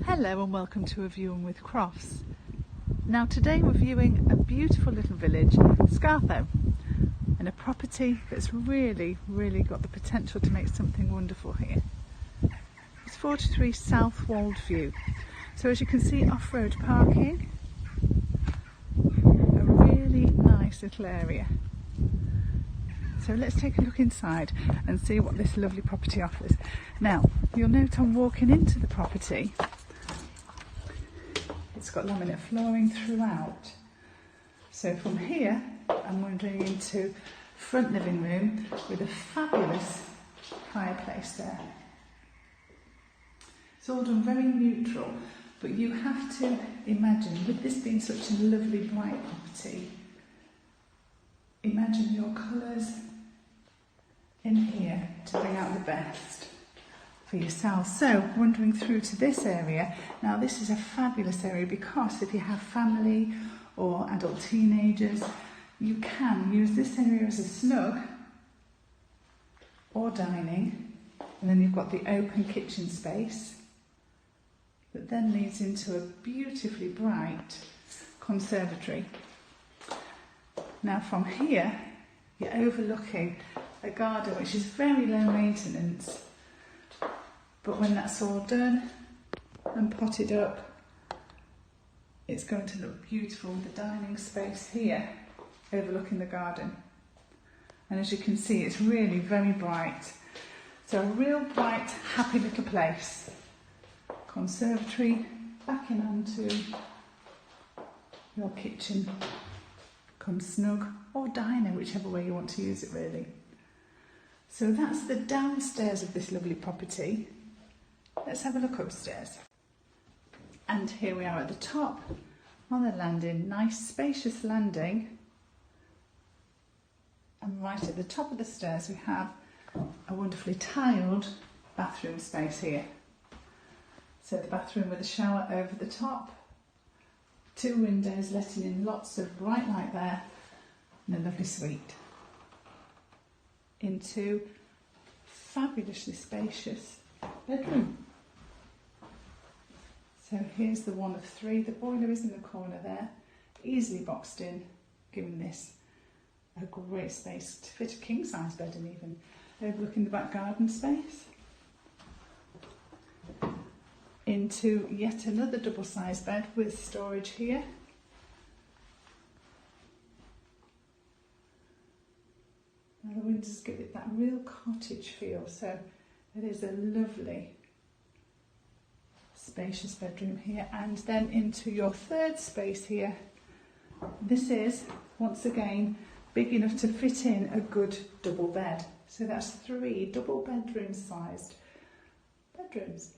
Hello and welcome to a viewing with Crofts. Now today we're viewing a beautiful little village, Scartho, and a property that's really got the potential to make something wonderful here. It's 43 Southwold view. So as you can see, off-road parking, a really nice little area. So let's take a look inside and see what this lovely property offers. Now, you'll note I'm walking into the property. It's got laminate flooring throughout. So from here, I'm wandering into front living room with a fabulous fireplace there. It's all done very neutral, but you have to imagine, with this being such a lovely bright property, imagine your colours in here to bring out the best for yourself. So wandering through to this area, now this is a fabulous area because if you have family or adult teenagers, you can use this area as a snug or dining, and then you've got the open kitchen space that then leads into a beautifully bright conservatory. Now from here you're overlooking a garden which is very low maintenance, but when that's all done and potted up, it's going to look beautiful with the dining space here overlooking the garden. And as you can see, it's really very bright. So a real bright, happy little place. Conservatory backing onto your kitchen, come snug, or diner, whichever way you want to use it really. So that's the downstairs of this lovely property. Let's have a look upstairs. And here we are at the top on the landing, nice spacious landing. And right at the top of the stairs we have a wonderfully tiled bathroom space here. So the bathroom with a shower over the top, two windows letting in lots of bright light there, and a lovely suite. Into fabulously spacious bedroom. So here's the one of three. The boiler is in the corner there, easily boxed in, giving this a great space to fit a king-size bed in, even overlooking the back garden space. Into yet another double-sized bed with storage here. Now the windows give it that real cottage feel, so it is a lovely spacious bedroom here. And then into your third space here. This is, once again, big enough to fit in a good double bed. So that's 3 double bedroom sized bedrooms.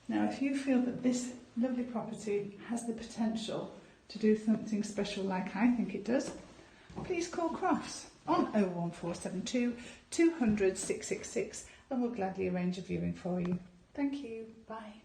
Now if you feel that this lovely property has the potential to do something special like I think it does, please call Crofts on 01472 200 666 and we'll gladly arrange a viewing for you. Thank you. Bye.